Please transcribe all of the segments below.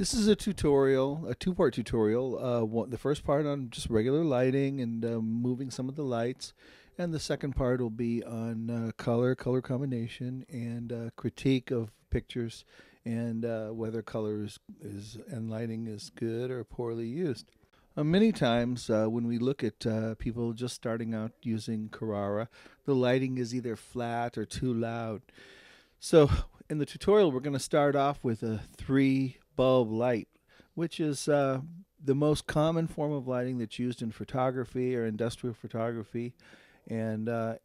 This is a tutorial, a two-part tutorial. The first part on just regular lighting and moving some of the lights, and the second part will be on color combination, and critique of pictures, and whether color and lighting is good or poorly used. Many times when we look at people just starting out using Carrara, the lighting is either flat or too loud. So in the tutorial, we're going to start off with a 3-bulb light, which is the most common form of lighting that's used in photography or industrial photography. While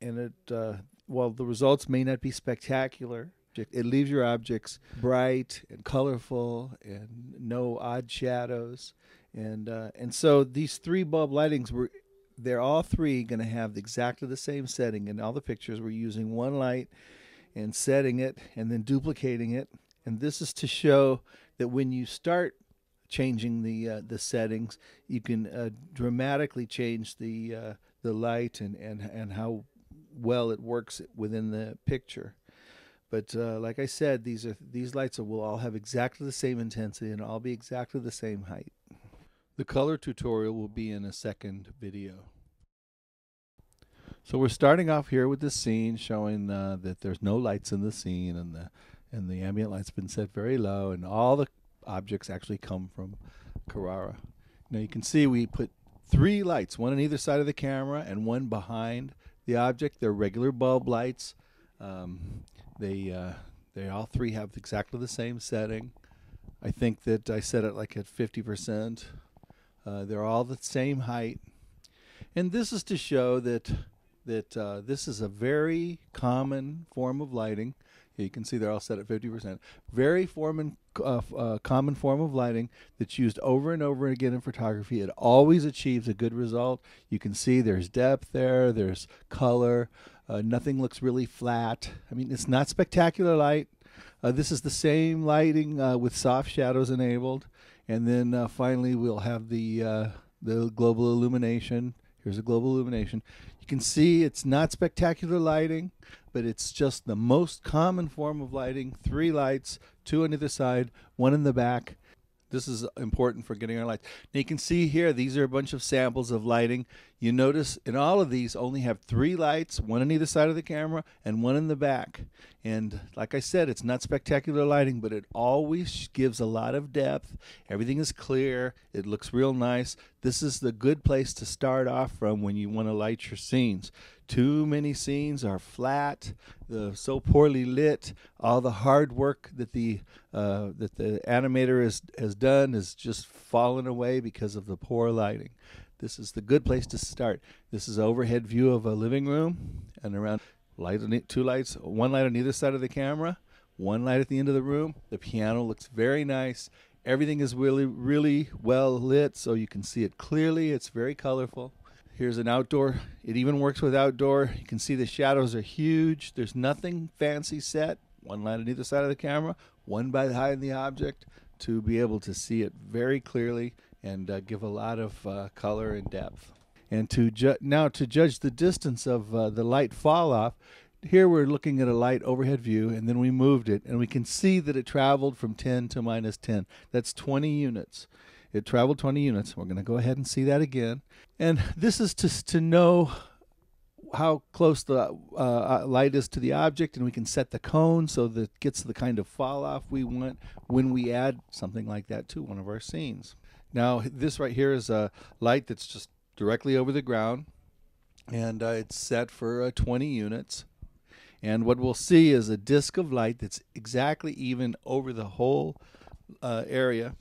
the results may not be spectacular, it leaves your objects bright and colorful and no odd shadows. And so these 3-bulb lightings they're all three going to have exactly the same setting. In all the pictures, we're using one light and setting it and then duplicating it. And this is to show that when you start changing the settings, you can dramatically change the light and how well it works within the picture. But like I said, these lights will all have exactly the same intensity and all be exactly the same height. The color tutorial will be in a second video. So we're starting off here with the scene showing that there's no lights in the scene, and the ambient light's been set very low, and all the objects actually come from Carrara. Now you can see we put 3 lights, one on either side of the camera and one behind the object. They're regular bulb lights. They all 3 have exactly the same setting. I think that I set it like at 50%. They're all the same height, and this is to show that this is a very common form of lighting. You can see they're all set at 50%. Very common form of lighting that's used over and over again in photography. It always achieves a good result. You can see there's depth there, there's color. Nothing looks really flat. I mean, it's not spectacular light. This is the same lighting with soft shadows enabled. And then finally we'll have the global illumination. Here's a global illumination. You can see it's not spectacular lighting, but it's just the most common form of lighting. 3 lights, 2 on either side, 1 in the back. This is important for getting our lights. Now you can see here, these are a bunch of samples of lighting. You notice in all of these only have 3 lights, 1 on either side of the camera and 1 in the back. And like I said, it's not spectacular lighting, but it always gives a lot of depth. Everything is clear. It looks real nice. This is the good place to start off from when you want to light your scenes. Too many scenes are flat, so poorly lit. All the hard work that the animator has done is just fallen away because of the poor lighting. This is the good place to start. This is an overhead view of a living room, and around 2 lights, 1 light on either side of the camera, 1 light at the end of the room. The piano looks very nice. Everything is really well lit, so you can see it clearly. It's very colorful. Here's an outdoor. It even works with outdoor. You can see the shadows are huge. There's nothing fancy set. 1 light on either side of the camera, 1 behind the object, to be able to see it very clearly and give a lot of color and depth. And now to judge the distance of the light fall off, here we're looking at a light overhead view, and then we moved it, and we can see that it traveled from 10 to -10. That's 20 units. It traveled 20 units. We're going to go ahead and see that again. And this is to know how close the light is to the object, and we can set the cone so that it gets the kind of fall off we want when we add something like that to one of our scenes. Now this right here is a light that's just directly over the ground, and it's set for 20 units. And what we'll see is a disk of light that's exactly even over the whole area.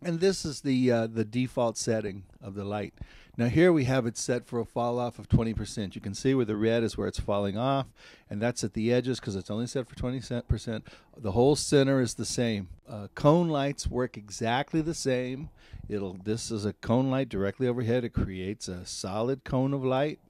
And this is the default setting of the light. Now here we have it set for a fall off of 20%. You can see where the red is where it's falling off, and that's at the edges because it's only set for 20%. The whole center is the same. Cone lights work exactly the same. This is a cone light directly overhead. It creates a solid cone of light.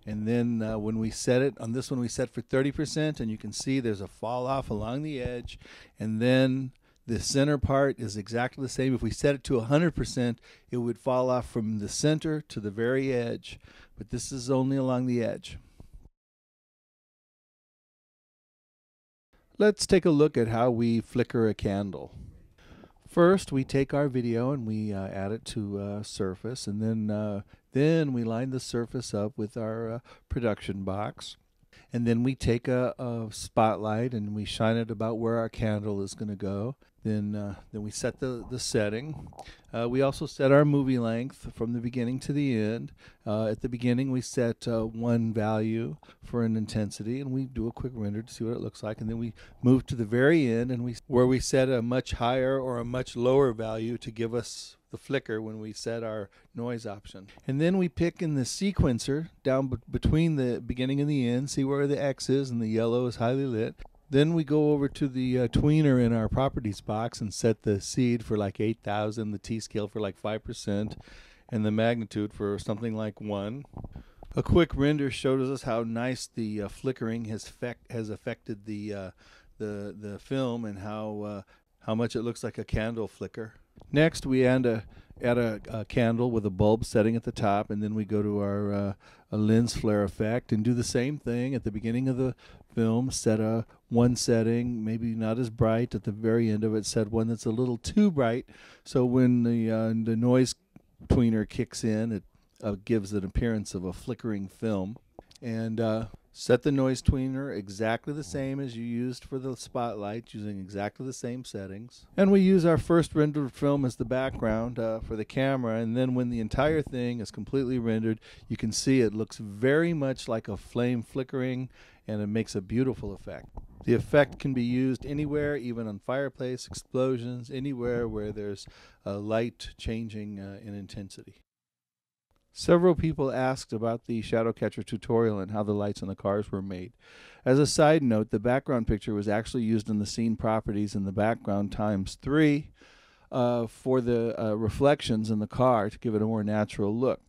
And then when we set it, on this one we set for 30%, and you can see there's a fall off along the edge, and then the center part is exactly the same. If we set it to 100%, it would fall off from the center to the very edge, but this is only along the edge. Let's take a look at how we flicker a candle. First, we take our video and we add it to surface, and then we line the surface up with our production box. And then we take a spotlight and we shine it about where our candle is going to go. Then we set the setting. We also set our movie length from the beginning to the end. At the beginning, we set one value for an intensity, and we do a quick render to see what it looks like. And then we move to the very end, and where we set a much higher or a much lower value to give us the flicker when we set our noise option. And then we pick in the sequencer down between the beginning and the end, see where the X is, and the yellow is highly lit. Then we go over to the tweener in our properties box and set the seed for like 8,000, the T-scale for like 5%, and the magnitude for something like 1. A quick render shows us how nice the flickering has affected the film, and how much it looks like a candle flicker. Next, we add a candle with a bulb setting at the top, and then we go to our a lens flare effect and do the same thing at the beginning of the film. Set one setting, maybe not as bright. At the very end of it, set one that's a little too bright, so when the noise tweener kicks in, it gives an appearance of a flickering film. And set the noise tweener exactly the same as you used for the spotlight, using exactly the same settings. And we use our first rendered film as the background for the camera, and then when the entire thing is completely rendered, you can see it looks very much like a flame flickering, and it makes a beautiful effect. The effect can be used anywhere, even on fireplace, explosions, anywhere where there's light changing in intensity. Several people asked about the shadow catcher tutorial and how the lights on the cars were made. As a side note, the background picture was actually used in the scene properties in the background ×3 for the reflections in the car to give it a more natural look.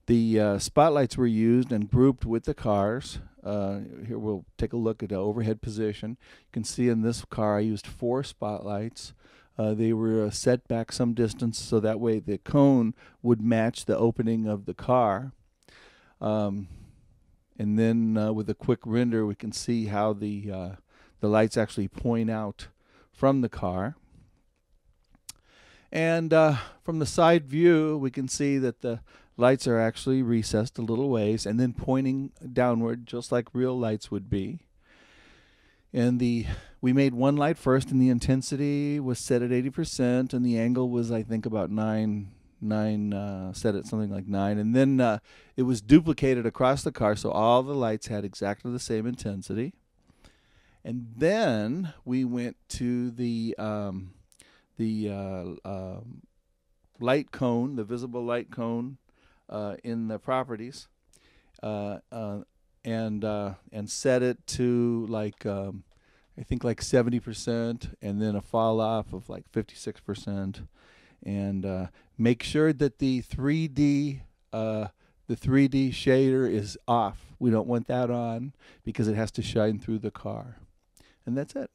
The spotlights were used and grouped with the cars. Here we'll take a look at the overhead position. You can see in this car I used 4 spotlights. They were set back some distance so that way the cone would match the opening of the car. And then with a quick render, we can see how the lights actually point out from the car. And from the side view, we can see that the lights are actually recessed a little ways and then pointing downward, just like real lights would be. And we made one light first, and the intensity was set at 80%, and the angle was, I think, about 9, set at something like 9. And then it was duplicated across the car, so all the lights had exactly the same intensity. And then we went to the light cone, the visible light cone in the properties, and set it to like I think like 70%, and then a fall off of like 56%, and make sure that the 3D shader is off. We don't want that on because it has to shine through the car. And that's it.